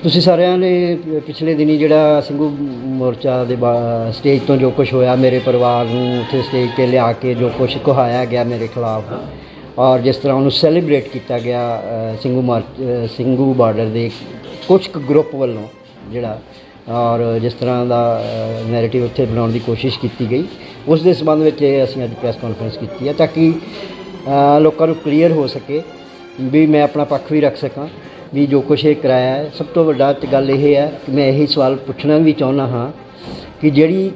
ਤੁਸੀਂ ਸਾਰਿਆਂ ਨੇ ਪਿਛਲੇ ਦਿਨੀ ਜਿਹੜਾ ਸਿੰਘੂ ਮੋਰਚਾ ਦੇ ਸਟੇਜ ਤੋਂ ਜੋ ਕੁਛ ਹੋਇਆ, ਮੇਰੇ ਪਰਿਵਾਰ ਨੂੰ ਉੱਥੇ ਸਟੇਜ 'ਤੇ ਲਿਆ ਕੇ ਜੋ ਕੁਛ ਕਹਾਇਆ ਗਿਆ ਮੇਰੇ ਖਿਲਾਫ, ਔਰ ਜਿਸ ਤਰ੍ਹਾਂ ਉਹਨੂੰ ਸੈਲੀਬ੍ਰੇਟ ਕੀਤਾ ਗਿਆ ਸਿੰਘੂ ਬਾਰਡਰ ਦੇ ਕੁਛ ਕੁ ਗਰੁੱਪ ਵੱਲੋਂ ਜਿਹੜਾ, ਔਰ ਜਿਸ ਤਰ੍ਹਾਂ ਦਾ ਨੈਰੇਟਿਵ ਉੱਥੇ ਬਣਾਉਣ ਦੀ ਕੋਸ਼ਿਸ਼ ਕੀਤੀ ਗਈ, ਉਸ ਦੇ ਸੰਬੰਧ ਵਿੱਚ ਅਸੀਂ ਅੱਜ ਪ੍ਰੈਸ ਕਾਨਫਰੰਸ ਕੀਤੀ ਹੈ ਤਾਂ ਕਿ ਲੋਕਾਂ ਨੂੰ ਕਲੀਅਰ ਹੋ ਸਕੇ ਵੀ ਮੈਂ ਆਪਣਾ ਪੱਖ ਵੀ ਰੱਖ ਸਕਾਂ ਵੀ ਜੋ ਕੁਛ ਇਹ ਕਰਾਇਆ ਹੈ। ਸਭ ਤੋਂ ਵੱਡਾ ਗੱਲ ਇਹ ਹੈ ਕਿ ਮੈਂ ਇਹੀ ਸਵਾਲ ਪੁੱਛਣਾ ਵੀ ਚਾਹੁੰਦਾ ਹਾਂ ਕਿ ਜਿਹੜੀ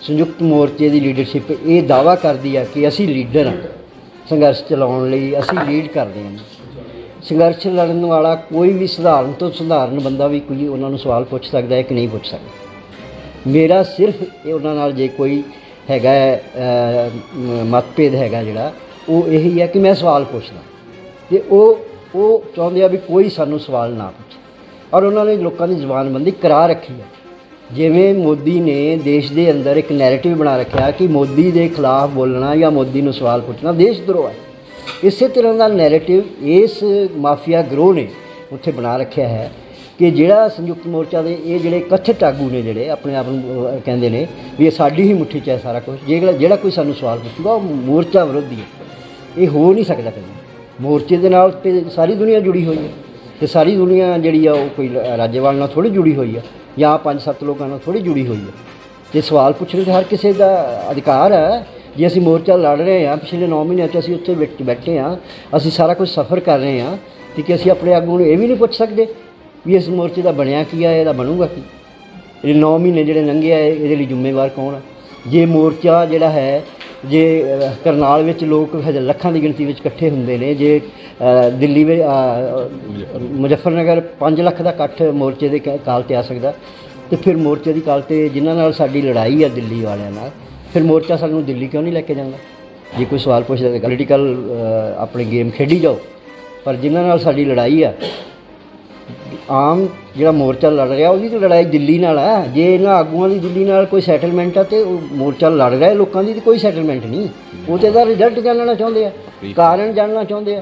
ਸੰਯੁਕਤ ਮੋਰਚੇ ਦੀ ਲੀਡਰਸ਼ਿਪ ਇਹ ਦਾਅਵਾ ਕਰਦੀ ਹੈ ਕਿ ਅਸੀਂ ਲੀਡਰ ਹਾਂ, ਸੰਘਰਸ਼ ਚਲਾਉਣ ਲਈ ਅਸੀਂ ਲੀਡ ਕਰਦੇ ਹਾਂ। ਸੰਘਰਸ਼ ਲੜਨ ਵਾਲਾ ਕੋਈ ਵੀ ਸਧਾਰਨ ਤੋਂ ਸਧਾਰਨ ਬੰਦਾ ਵੀ ਕੋਈ ਉਹਨਾਂ ਨੂੰ ਸਵਾਲ ਪੁੱਛ ਸਕਦਾ ਹੈ ਕਿ ਨਹੀਂ ਪੁੱਛ ਸਕਦਾ। ਮੇਰਾ ਸਿਰਫ ਇਹ ਉਹਨਾਂ ਨਾਲ ਜੇ ਕੋਈ ਹੈਗਾ ਮਤਭੇਦ ਹੈਗਾ ਜਿਹੜਾ, ਉਹ ਇਹੀ ਹੈ ਕਿ ਮੈਂ ਸਵਾਲ ਪੁੱਛਦਾ ਅਤੇ ਉਹ ਚਾਹੁੰਦੇ ਆ ਵੀ ਕੋਈ ਸਾਨੂੰ ਸਵਾਲ ਨਾ ਪੁੱਛੇ, ਔਰ ਉਹਨਾਂ ਨੇ ਲੋਕਾਂ ਦੀ ਜ਼ੁਬਾਨਬੰਦੀ ਕਰਾ ਰੱਖੀ ਹੈ। ਜਿਵੇਂ ਮੋਦੀ ਨੇ ਦੇਸ਼ ਦੇ ਅੰਦਰ ਇੱਕ ਨੈਰੇਟਿਵ ਬਣਾ ਰੱਖਿਆ ਕਿ ਮੋਦੀ ਦੇ ਖਿਲਾਫ ਬੋਲਣਾ ਜਾਂ ਮੋਦੀ ਨੂੰ ਸਵਾਲ ਪੁੱਛਣਾ ਦੇਸ਼ ਧਰੋਹ ਹੈ, ਇਸੇ ਤਰ੍ਹਾਂ ਦਾ ਨੈਰੇਟਿਵ ਇਸ ਮਾਫੀਆ ਗਰੋਹ ਨੇ ਉੱਥੇ ਬਣਾ ਰੱਖਿਆ ਹੈ ਕਿ ਜਿਹੜਾ ਸੰਯੁਕਤ ਮੋਰਚਾ ਦੇ ਇਹ ਜਿਹੜੇ ਕਥਿਤ ਆਗੂ ਨੇ, ਜਿਹੜੇ ਆਪਣੇ ਆਪ ਨੂੰ ਕਹਿੰਦੇ ਨੇ ਵੀ ਇਹ ਸਾਡੀ ਹੀ ਮੁੱਠੀ 'ਚ ਹੈ ਸਾਰਾ ਕੁਛ, ਜਿਹੜਾ ਕੋਈ ਸਾਨੂੰ ਸਵਾਲ ਪੁੱਛੂਗਾ ਉਹ ਮੋਰਚਾ ਵਿਰੋਧੀ ਹੈ। ਇਹ ਹੋ ਨਹੀਂ ਸਕਦਾ ਕਦੇ। ਮੋਰਚੇ ਦੇ ਨਾਲ ਤੇ ਸਾਰੀ ਦੁਨੀਆ ਜੁੜੀ ਹੋਈ ਹੈ, ਅਤੇ ਸਾਰੀ ਦੁਨੀਆ ਜਿਹੜੀ ਆ ਉਹ ਕੋਈ ਰਾਜੇਵਾਲ ਨਾਲ ਥੋੜ੍ਹੀ ਜੁੜੀ ਹੋਈ ਆ ਜਾਂ 5-7 ਲੋਕਾਂ ਨਾਲ ਥੋੜ੍ਹੀ ਜੁੜੀ ਹੋਈ ਹੈ। ਅਤੇ ਸਵਾਲ ਪੁੱਛਣ ਦਾ ਹਰ ਕਿਸੇ ਦਾ ਅਧਿਕਾਰ ਹੈ। ਜੇ ਅਸੀਂ ਮੋਰਚਾ ਲੜ ਰਹੇ ਹਾਂ, ਪਿਛਲੇ 9 ਮਹੀਨਿਆਂ 'ਚ ਅਸੀਂ ਉੱਥੇ ਬੈਠੇ ਹਾਂ, ਅਸੀਂ ਸਾਰਾ ਕੁਝ ਸਫ਼ਰ ਕਰ ਰਹੇ ਹਾਂ, ਅਤੇ ਕਿ ਅਸੀਂ ਆਪਣੇ ਆਗੂ ਨੂੰ ਇਹ ਵੀ ਨਹੀਂ ਪੁੱਛ ਸਕਦੇ ਵੀ ਇਸ ਮੋਰਚੇ ਦਾ ਬਣਿਆ ਕੀ ਆ, ਇਹਦਾ ਬਣੂਗਾ ਕੀ। ਇਹ 9 ਮਹੀਨੇ ਜਿਹੜੇ ਲੰਘੇ ਆ ਇਹਦੇ ਲਈ ਜ਼ਿੰਮੇਵਾਰ ਕੌਣ ਆ? ਜੇ ਮੋਰਚਾ ਜਿਹੜਾ ਹੈ, ਜੇ ਕਰਨਾਲ ਵਿੱਚ ਲੋਕ ਲੱਖਾਂ ਦੀ ਗਿਣਤੀ ਵਿੱਚ ਇਕੱਠੇ ਹੁੰਦੇ ਨੇ, ਜੇ ਦਿੱਲੀ ਵਿੱਚ ਮੁਜ਼ੱਫਰਨਗਰ 5 ਲੱਖ ਦਾ ਇਕੱਠ ਮੋਰਚੇ ਦੇ ਕਾਲ 'ਤੇ ਆ ਸਕਦਾ, ਅਤੇ ਫਿਰ ਮੋਰਚੇ ਦੀ ਕਾਲ 'ਤੇ ਜਿਨ੍ਹਾਂ ਨਾਲ ਸਾਡੀ ਲੜਾਈ ਆ ਦਿੱਲੀ ਵਾਲਿਆਂ ਨਾਲ, ਫਿਰ ਮੋਰਚਾ ਸਾਨੂੰ ਦਿੱਲੀ ਕਿਉਂ ਨਹੀਂ ਲੈ ਕੇ ਜਾਂਦਾ? ਜੇ ਕੋਈ ਸਵਾਲ ਪੁੱਛਦਾ ਤਾਂ ਪੋਲੀਟੀਕਲ ਆਪਣੀ ਗੇਮ ਖੇਡੀ ਜਾਓ, ਪਰ ਜਿਨ੍ਹਾਂ ਨਾਲ ਸਾਡੀ ਲੜਾਈ ਆ, ਆਮ ਜਿਹੜਾ ਮੋਰਚਾ ਲੜ ਰਿਹਾ ਉਹਦੀ ਤਾਂ ਲੜਾਈ ਦਿੱਲੀ ਨਾਲ ਹੈ। ਜੇ ਇਹਨਾਂ ਆਗੂਆਂ ਦੀ ਦਿੱਲੀ ਨਾਲ ਕੋਈ ਸੈਟਲਮੈਂਟ ਆ, ਅਤੇ ਉਹ ਮੋਰਚਾ ਲੜ ਰਿਹਾ ਲੋਕਾਂ ਦੀ ਤਾਂ ਕੋਈ ਸੈਟਲਮੈਂਟ ਨਹੀਂ। ਉਹ ਤਾਂ ਇਹਦਾ ਰਿਜ਼ਲਟ ਜਾਣਨਾ ਚਾਹੁੰਦੇ ਆ, ਕਾਰਨ ਜਾਣਨਾ ਚਾਹੁੰਦੇ ਆ।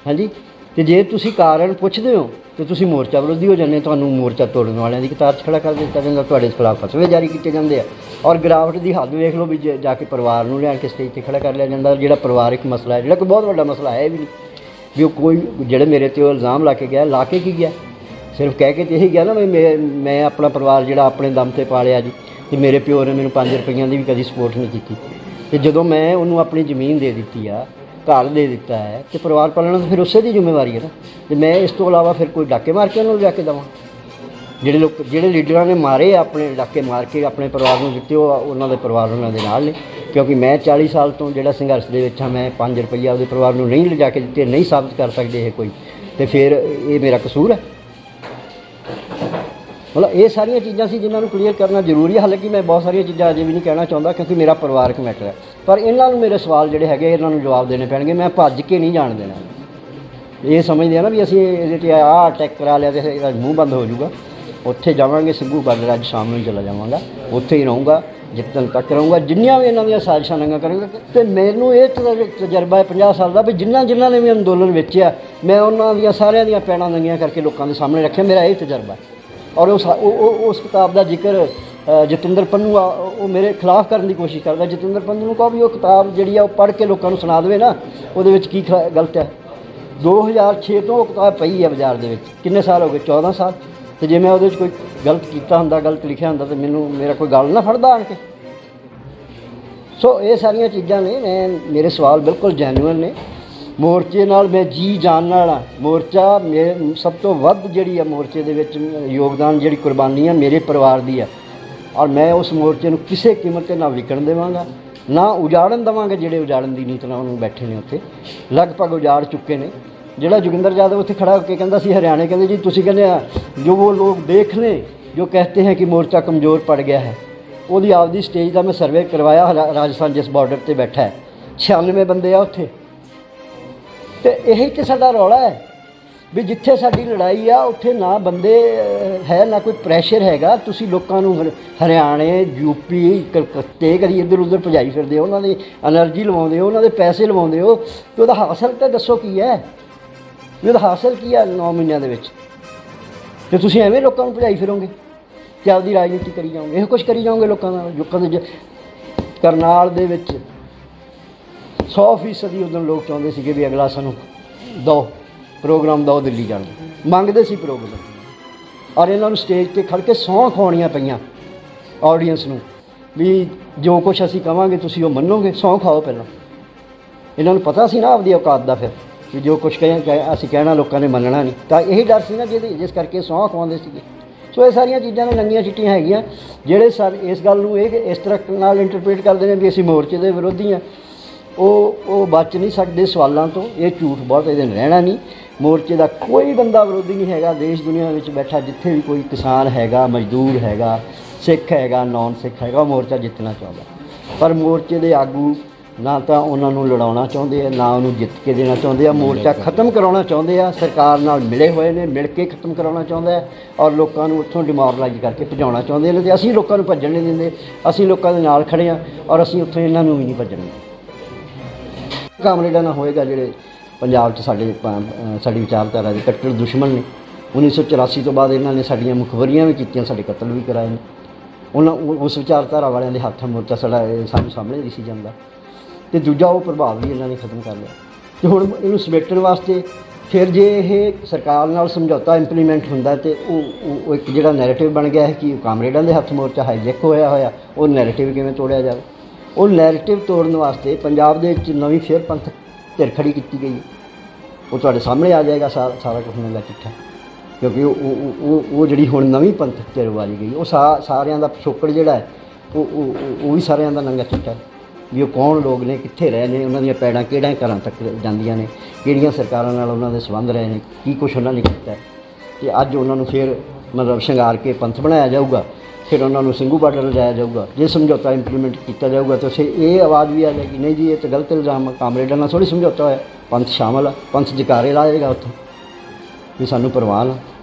ਹਾਂਜੀ, ਅਤੇ ਜੇ ਤੁਸੀਂ ਕਾਰਨ ਪੁੱਛਦੇ ਹੋ ਤਾਂ ਤੁਸੀਂ ਮੋਰਚਾ ਵਿਰੋਧੀ ਹੋ ਜਾਂਦੇ, ਤੁਹਾਨੂੰ ਮੋਰਚਾ ਤੋੜਨ ਵਾਲਿਆਂ ਦੀ ਕਤਾਰ 'ਚ ਖੜ੍ਹਾ ਕਰ ਦਿੱਤਾ ਜਾਂਦਾ, ਤੁਹਾਡੇ ਖਿਲਾਫ ਫਤਵੇ ਜਾਰੀ ਕੀਤੇ ਜਾਂਦੇ ਆ, ਔਰ ਗਿਰਾਵਟ ਦੀ ਹੱਦ ਵੇਖ ਲਓ ਵੀ ਜਾ ਕੇ ਪਰਿਵਾਰ ਨੂੰ ਲਿਆ ਕੇ ਸਟੇਜ 'ਤੇ ਖੜ੍ਹਾ ਕਰ ਲਿਆ ਜਾਂਦਾ, ਜਿਹੜਾ ਪਰਿਵਾਰਿਕ ਮਸਲਾ ਹੈ, ਜਿਹੜਾ ਕੋਈ ਬਹੁਤ ਵੱਡਾ ਮਸਲਾ ਹੈ ਵੀ ਨਹੀਂ। ਵੀ ਉਹ ਕੋਈ ਜਿਹੜੇ ਮੇਰੇ 'ਤੇ ਉਹ ਇਲਜ਼ਾਮ ਲਾ ਕੇ ਗਿਆ, ਲਾ ਕੇ ਕੀ ਗਿਆ? ਸਿਰਫ ਕਹਿ ਕੇ ਤਾਂ ਇਹੀ ਗਿਆ ਨਾ ਵੀ ਮੈਂ ਆਪਣਾ ਪਰਿਵਾਰ ਜਿਹੜਾ ਆਪਣੇ ਦਮ 'ਤੇ ਪਾਲਿਆ ਜੀ, ਅਤੇ ਮੇਰੇ ਪਿਓ ਨੇ ਮੈਨੂੰ 5 ਰੁਪਈਆਂ ਦੀ ਵੀ ਕਦੀ ਸਪੋਰਟ ਨਹੀਂ ਕੀਤੀ, ਅਤੇ ਜਦੋਂ ਮੈਂ ਉਹਨੂੰ ਆਪਣੀ ਜ਼ਮੀਨ ਦੇ ਦਿੱਤੀ ਆ, ਘਰ ਦੇ ਦਿੱਤਾ ਹੈ, ਅਤੇ ਪਰਿਵਾਰ ਪਾਲਣਾ ਤਾਂ ਫਿਰ ਉਸੇ ਦੀ ਜ਼ਿੰਮੇਵਾਰੀ ਹੈ ਨਾ। ਅਤੇ ਮੈਂ ਇਸ ਤੋਂ ਇਲਾਵਾ ਫਿਰ ਕੋਈ ਡਾਕੇ ਮਾਰ ਕੇ ਉਹਨੂੰ ਲਿਆ ਕੇ ਦੇਵਾਂ? ਜਿਹੜੇ ਲੀਡਰਾਂ ਨੇ ਮਾਰੇ ਆਪਣੇ ਡਾਕੇ ਮਾਰ ਕੇ ਆਪਣੇ ਪਰਿਵਾਰ ਨੂੰ ਦਿੱਤੇ, ਉਹ ਉਹਨਾਂ ਦੇ ਪਰਿਵਾਰ ਉਹਨਾਂ ਦੇ ਨਾਲ ਨੇ, ਕਿਉਂਕਿ ਮੈਂ 40 ਸਾਲ ਤੋਂ ਜਿਹੜਾ ਸੰਘਰਸ਼ ਦੇ ਵਿੱਚ ਹਾਂ, ਮੈਂ 5 ਰੁਪਈਆ ਉਹਦੇ ਪਰਿਵਾਰ ਨੂੰ ਨਹੀਂ ਲਿਜਾ ਕੇ ਦਿੱਤੇ, ਨਹੀਂ ਸਾਬਤ ਕਰ ਸਕਦੇ ਇਹ ਕੋਈ, ਅਤੇ ਫਿਰ ਇਹ ਮੇਰਾ ਕਸੂਰ ਹੈ? ਮਤਲਬ ਇਹ ਸਾਰੀਆਂ ਚੀਜ਼ਾਂ ਸੀ ਜਿਨ੍ਹਾਂ ਨੂੰ ਕਲੀਅਰ ਕਰਨਾ ਜ਼ਰੂਰੀ ਹੈ। ਹਾਲਾਂਕਿ ਮੈਂ ਬਹੁਤ ਸਾਰੀਆਂ ਚੀਜ਼ਾਂ ਅਜੇ ਵੀ ਨਹੀਂ ਕਹਿਣਾ ਚਾਹੁੰਦਾ, ਕਿਉਂਕਿ ਮੇਰਾ ਪਰਿਵਾਰਕ ਮੈਟਰ ਹੈ, ਪਰ ਇਹਨਾਂ ਨੂੰ ਮੇਰੇ ਸਵਾਲ ਜਿਹੜੇ ਹੈਗੇ ਇਹਨਾਂ ਨੂੰ ਜਵਾਬ ਦੇਣੇ ਪੈਣਗੇ। ਮੈਂ ਭੱਜ ਕੇ ਨਹੀਂ ਜਾਣ ਦੇਣਾ। ਇਹ ਸਮਝਦੇ ਆ ਨਾ ਵੀ ਅਸੀਂ ਇਹਦੇ 'ਤੇ ਆਹ ਅਟੈਕ ਕਰਾ ਲਿਆ ਅਤੇ ਇਹਦਾ ਮੂੰਹ ਬੰਦ ਹੋ ਜਾਊਗਾ। ਉੱਥੇ ਜਾਵਾਂਗੇ ਸਿੰਘੂ ਬਾਰਡਰ, ਅੱਜ ਸ਼ਾਮ ਨੂੰ ਹੀ ਚਲਾ ਜਾਵਾਂਗਾ, ਉੱਥੇ ਹੀ ਰਹੂੰਗਾ ਜਿੱਤਣ ਤੱਕ ਰਹੂੰਗਾ, ਜਿੰਨੀਆਂ ਵੀ ਇਹਨਾਂ ਦੀਆਂ ਸਾਜ਼ਿਸ਼ਾਂ ਨੰਗਾ ਕਰਾਂਗਾ। ਅਤੇ ਮੈਨੂੰ ਇਹ ਤਜਰਬਾ ਹੈ 50 ਸਾਲ ਦਾ ਵੀ ਜਿਨ੍ਹਾਂ ਨੇ ਵੀ ਅੰਦੋਲਨ ਵੇਚਿਆ, ਮੈਂ ਉਹਨਾਂ ਦੀਆਂ ਸਾਰਿਆਂ ਦੀਆਂ ਪੈੜਾਂ ਨੰਗੀਆਂ ਕਰਕੇ ਲੋਕਾਂ ਦੇ ਸਾਹਮਣੇ ਰੱਖਿਆ। ਮੇਰਾ ਇਹ ਤਜਰਬਾ। ਔਰ ਉਸ ਕਿਤਾਬ ਦਾ ਜ਼ਿਕਰ ਜਤਿੰਦਰ ਪੰਨੂ ਆ, ਉਹ ਮੇਰੇ ਖਿਲਾਫ ਕਰਨ ਦੀ ਕੋਸ਼ਿਸ਼ ਕਰਦਾ। ਜਤਿੰਦਰ ਪੰਨੂ ਨੂੰ ਕਹੋ ਵੀ ਉਹ ਕਿਤਾਬ ਜਿਹੜੀ ਆ ਉਹ ਪੜ੍ਹ ਕੇ ਲੋਕਾਂ ਨੂੰ ਸੁਣਾ ਦੇਵੇ ਨਾ, ਉਹਦੇ ਵਿੱਚ ਕੀ ਗਲਤ ਹੈ। 2006 ਤੋਂ ਉਹ ਕਿਤਾਬ ਪਈ ਹੈ ਬਾਜ਼ਾਰ ਦੇ ਵਿੱਚ, ਕਿੰਨੇ ਸਾਲ ਹੋ ਗਏ? 14 ਸਾਲ। ਅਤੇ ਜੇ ਮੈਂ ਉਹਦੇ 'ਚ ਕੋਈ ਗਲਤ ਕੀਤਾ ਹੁੰਦਾ, ਗਲਤ ਲਿਖਿਆ ਹੁੰਦਾ, ਤਾਂ ਮੇਰਾ ਕੋਈ ਗੱਲ ਨਾ ਫੜਦਾ ਆਣ ਕੇ। ਸੋ ਇਹ ਸਾਰੀਆਂ ਚੀਜ਼ਾਂ ਨੇ। ਮੇਰੇ ਸਵਾਲ ਬਿਲਕੁਲ ਜੈਨੂਅਨ ਨੇ। ਮੋਰਚੇ ਨਾਲ ਮੈਂ ਜੀ ਜਾਨ ਨਾਲ ਆ। ਮੋਰਚਾ ਸਭ ਤੋਂ ਵੱਧ ਜਿਹੜੀ ਆ ਮੋਰਚੇ ਦੇ ਵਿੱਚ ਯੋਗਦਾਨ, ਜਿਹੜੀ ਕੁਰਬਾਨੀ ਆ ਮੇਰੇ ਪਰਿਵਾਰ ਦੀ ਆ, ਔਰ ਮੈਂ ਉਸ ਮੋਰਚੇ ਨੂੰ ਕਿਸੇ ਕੀਮਤ 'ਤੇ ਨਾ ਵਿਕਣ ਦੇਵਾਂਗਾ, ਨਾ ਉਜਾੜਨ ਦੇਵਾਂਗਾ। ਜਿਹੜੇ ਉਜਾੜਨ ਦੀ ਨੀਤ ਨਾਲ ਉਹਨੂੰ ਬੈਠੇ ਨੇ ਉੱਥੇ, ਲਗਭਗ ਉਜਾੜ ਚੁੱਕੇ ਨੇ। ਜਿਹੜਾ ਜੋਗਿੰਦਰ ਯਾਦਵ ਉੱਥੇ ਖੜਾ ਹੋ ਕੇ ਕਹਿੰਦਾ ਸੀ ਹਰਿਆਣੇ, ਕਹਿੰਦੇ ਜੀ ਤੁਸੀਂ ਕਹਿੰਦੇ ਆ ਜੋ ਉਹ ਲੋਕ ਦੇਖ ਲੈ ਜੋ ਕਹਤੇ ਹੈ ਕਿ ਮੋਰਚਾ ਕਮਜ਼ੋਰ ਪੜ ਗਿਆ ਹੈ। ਉਹਦੀ ਆਪਦੀ ਸਟੇਜ ਦਾ ਮੈਂ ਸਰਵੇ ਕਰਵਾਇਆ, ਰਾਜਸਥਾਨ ਜਿਸ ਬਾਰਡਰ 'ਤੇ ਬੈਠਾ ਹੈ, 96 ਬੰਦੇ ਆ ਉੱਥੇ। ਅਤੇ ਇਹੀ ਤਾਂ ਸਾਡਾ ਰੌਲਾ ਹੈ ਵੀ ਜਿੱਥੇ ਸਾਡੀ ਲੜਾਈ ਆ ਉੱਥੇ ਨਾ ਬੰਦੇ ਹੈ, ਨਾ ਕੋਈ ਪ੍ਰੈਸ਼ਰ ਹੈਗਾ। ਤੁਸੀਂ ਲੋਕਾਂ ਨੂੰ ਹਰਿਆਣੇ, ਯੂਪੀ, ਕਲਕੱਤੇ ਕਦੀ ਇੱਧਰ ਉੱਧਰ ਭਜਾਈ ਫਿਰਦੇ ਹੋ, ਉਹਨਾਂ ਦੀ ਐਨਰਜੀ ਲਵਾਉਂਦੇ ਹੋ, ਉਹਨਾਂ ਦੇ ਪੈਸੇ ਲਵਾਉਂਦੇ ਹੋ, ਅਤੇ ਉਹਦਾ ਹਾਸਲ ਤਾਂ ਦੱਸੋ ਕੀ ਹੈ? ਵੀ ਉਹਦਾ ਹਾਸਲ ਕੀ ਹੈ 9 ਮਹੀਨਿਆਂ ਦੇ ਵਿੱਚ? ਤੇ ਤੁਸੀਂ ਐਵੇਂ ਲੋਕਾਂ ਨੂੰ ਭਜਾਈ ਫਿਰੋਗੇ ਕਿ ਆਪਦੀ ਰਾਜਨੀਤੀ ਕਰੀ ਜਾਓਗੇ, ਇਹੋ ਕੁਛ ਕਰੀ ਜਾਓਗੇ ਲੋਕਾਂ ਦੇ ਕਰਨਾਲ ਦੇ ਵਿੱਚ 100% ਉਦੋਂ ਲੋਕ ਚਾਹੁੰਦੇ ਸੀਗੇ ਵੀ ਅਗਲਾ ਸਾਨੂੰ ਦਿਓ ਪ੍ਰੋਗਰਾਮ, ਦਿਓ ਦਿੱਲੀ ਜਾਣ ਨੂੰ, ਮੰਗਦੇ ਸੀ ਪ੍ਰੋਗਰਾਮ। ਔਰ ਇਹਨਾਂ ਨੂੰ ਸਟੇਜ 'ਤੇ ਖੜ੍ਹ ਕੇ ਸਹੁੰ ਖਾਉਣੀਆਂ ਪਈਆਂ ਆਡੀਅנס ਨੂੰ ਵੀ ਜੋ ਕੁਛ ਅਸੀਂ ਕਹਾਂਗੇ ਤੁਸੀਂ ਉਹ ਮੰਨੋਗੇ, ਸਹੁੰ ਖਾਓ ਪਹਿਲਾਂ। ਇਹਨਾਂ ਨੂੰ ਪਤਾ ਸੀ ਨਾ ਆਪਦੀ ਔਕਾਤ ਦਾ, ਫਿਰ ਵੀ ਜੋ ਕੁਛ ਅਸੀਂ ਕਹਿਣਾ ਲੋਕਾਂ ਨੇ ਮੰਨਣਾ ਨਹੀਂ। ਤਾਂ ਇਹੀ ਡਰ ਸੀ ਨਾ ਜਿਸ ਕਰਕੇ ਸਹੁੰ ਖਵਾਉਂਦੇ ਸੀਗੇ। ਸੋ ਇਹ ਸਾਰੀਆਂ ਚੀਜ਼ਾਂ ਨੇ ਲੰਗੀਆਂ ਚਿੱਟੀਆਂ ਹੈਗੀਆਂ ਜਿਹੜੇ ਇਸ ਗੱਲ ਨੂੰ ਇਸ ਤਰ੍ਹਾਂ ਨਾਲ ਇੰਟਰਪ੍ਰੀਟ ਕਰਦੇ ਨੇ ਵੀ ਅਸੀਂ ਮੋਰਚੇ ਦੇ ਵਿਰੋਧੀ ਹਾਂ। ਉਹ ਬਚ ਨਹੀਂ ਸਕਦੇ ਸਵਾਲਾਂ ਤੋਂ। ਇਹ ਝੂਠ ਬਹੁਤ ਇਹਦੇ ਨਾਲ ਰਹਿਣਾ ਨਹੀਂ। ਮੋਰਚੇ ਦਾ ਕੋਈ ਬੰਦਾ ਵਿਰੋਧੀ ਨਹੀਂ ਹੈਗਾ ਦੇਸ਼ ਦੁਨੀਆ ਵਿੱਚ ਬੈਠਾ। ਜਿੱਥੇ ਵੀ ਕੋਈ ਕਿਸਾਨ ਹੈਗਾ, ਮਜ਼ਦੂਰ ਹੈਗਾ, ਸਿੱਖ ਹੈਗਾ, ਨੌਨ ਸਿੱਖ ਹੈਗਾ, ਉਹ ਮੋਰਚਾ ਜਿੱਤਣਾ ਚਾਹੁੰਦਾ। ਪਰ ਮੋਰਚੇ ਦੇ ਆਗੂ ਨਾ ਤਾਂ ਉਹਨਾਂ ਨੂੰ ਲੜਾਉਣਾ ਚਾਹੁੰਦੇ ਆ, ਨਾ ਉਹਨੂੰ ਜਿੱਤ ਕੇ ਦੇਣਾ ਚਾਹੁੰਦੇ ਆ। ਮੋਰਚਾ ਖ਼ਤਮ ਕਰਾਉਣਾ ਚਾਹੁੰਦੇ ਆ। ਸਰਕਾਰ ਨਾਲ ਮਿਲੇ ਹੋਏ ਨੇ, ਮਿਲ ਕੇ ਖ਼ਤਮ ਕਰਾਉਣਾ ਚਾਹੁੰਦਾ ਔਰ ਲੋਕਾਂ ਨੂੰ ਉੱਥੋਂ ਡਿਮੋਰਲਾਈਜ਼ ਕਰਕੇ ਭਜਾਉਣਾ ਚਾਹੁੰਦੇ ਨੇ। ਅਤੇ ਅਸੀਂ ਲੋਕਾਂ ਨੂੰ ਭੱਜਣ ਨਹੀਂ ਦਿੰਦੇ। ਅਸੀਂ ਲੋਕਾਂ ਦੇ ਨਾਲ ਖੜ੍ਹੇ ਹਾਂ ਔਰ ਅਸੀਂ ਉੱਥੋਂ ਇਹਨਾਂ ਨੂੰ ਵੀ ਨਹੀਂ ਭੱਜਣ ਦਿੰਦੇ। ਕਾਮਰੇਡਾਂ ਨਾਲ ਹੋਏਗਾ ਜਿਹੜੇ ਪੰਜਾਬ 'ਚ ਸਾਡੀ ਵਿਚਾਰਧਾਰਾ ਦੇ ਕੱਟੜ ਦੁਸ਼ਮਣ ਨੇ। 1984 ਤੋਂ ਬਾਅਦ ਇਹਨਾਂ ਨੇ ਸਾਡੀਆਂ ਮੁਖਬਰੀਆਂ ਵੀ ਕੀਤੀਆਂ, ਸਾਡੇ ਕਤਲ ਵੀ ਕਰਾਏ ਨੇ। ਉਸ ਵਿਚਾਰਧਾਰਾ ਵਾਲਿਆਂ ਦੇ ਹੱਥ ਮੋਰਚਾ ਸਾਨੂੰ ਸਾਹਮਣੇ ਨਹੀਂ ਸੀ ਜਾਂਦਾ। ਅਤੇ ਦੂਜਾ ਉਹ ਪ੍ਰਭਾਵ ਵੀ ਇਹਨਾਂ ਨੇ ਖਤਮ ਕਰ ਲਿਆ। ਅਤੇ ਹੁਣ ਇਹਨੂੰ ਸਮੇਟਣ ਵਾਸਤੇ ਫਿਰ ਜੇ ਇਹ ਸਰਕਾਰ ਨਾਲ ਸਮਝੌਤਾ ਇੰਪਲੀਮੈਂਟ ਹੁੰਦਾ ਅਤੇ ਉਹ ਇੱਕ ਜਿਹੜਾ ਨੈਰੇਟਿਵ ਬਣ ਗਿਆ ਹੈ ਕਿ ਕਾਮਰੇਡਾਂ ਦੇ ਹੱਥ ਮੋਰਚਾ ਹਾਈਜੈਕ ਹੋਇਆ, ਉਹ ਨੈਰੇਟਿਵ ਕਿਵੇਂ ਤੋੜਿਆ ਜਾਵੇ। ਉਹ ਨੈਰੇਟਿਵ ਤੋੜਨ ਵਾਸਤੇ ਪੰਜਾਬ ਦੇ ਵਿੱਚ ਨਵੀਂ ਫਿਰ ਪੰਥਕ ਧਿਰ ਖੜੀ ਕੀਤੀ ਗਈ। ਉਹ ਤੁਹਾਡੇ ਸਾਹਮਣੇ ਆ ਜਾਏਗਾ ਸਾਰਾ ਕੁਝ ਨੰਗਾ ਚਿੱਠਾ। ਕਿਉਂਕਿ ਉਹ ਜਿਹੜੀ ਹੁਣ ਨਵੀਂ ਪੰਥਕ ਧਿਰ ਵਾਲੀ ਗਈ, ਉਹ ਸਾਰਿਆਂ ਦਾ ਪਿਛੋਕੜ ਜਿਹੜਾ ਹੈ ਉਹ ਵੀ ਸਾਰਿਆਂ ਦਾ ਨੰਗਾ ਚਿੱਠਾ ਵੀ ਉਹ ਕੌਣ ਲੋਕ ਨੇ, ਕਿੱਥੇ ਰਹੇ ਨੇ, ਉਹਨਾਂ ਦੀਆਂ ਪੈੜਾਂ ਕਿਹੜੀਆਂ ਘਰਾਂ ਤੱਕ ਜਾਂਦੀਆਂ ਨੇ, ਕਿਹੜੀਆਂ ਸਰਕਾਰਾਂ ਨਾਲ ਉਹਨਾਂ ਦੇ ਸੰਬੰਧ ਰਹੇ ਨੇ, ਕੀ ਕੁਛ ਉਹਨਾਂ ਨੇ ਕੀਤਾ। ਅਤੇ ਅੱਜ ਉਹਨਾਂ ਨੂੰ ਫਿਰ ਮਤਲਬ ਸ਼ਿੰਗਾਰ ਕੇ ਪੰਥ ਬਣਾਇਆ ਜਾਊਗਾ। ਫਿਰ ਉਹਨਾਂ ਨੂੰ ਸਿੰਘੂ ਬਾਰਡਰ ਲਿਜਾਇਆ ਜਾਊਗਾ। ਜੇ ਸਮਝੌਤਾ ਇੰਪਲੀਮੈਂਟ ਕੀਤਾ ਜਾਊਗਾ ਤਾਂ ਉੱਥੇ ਇਹ ਆਵਾਜ਼ ਵੀ ਆ ਜਾਏਗੀ, ਨਹੀਂ ਜੀ ਇਹ ਤਾਂ ਗਲਤ ਇਲਜ਼ਾਮ, ਕਾਮਰੇਡਾਂ ਨਾਲ ਥੋੜ੍ਹੀ ਸਮਝੌਤਾ ਹੋਇਆ, ਪੰਥ ਸ਼ਾਮਲ ਆ, ਪੰਥ ਜਕਾਰੇ ਲਾਏਗਾ ਉੱਥੇ ਵੀ ਸਾਨੂੰ ਪ੍ਰਵਾਨ ਆ।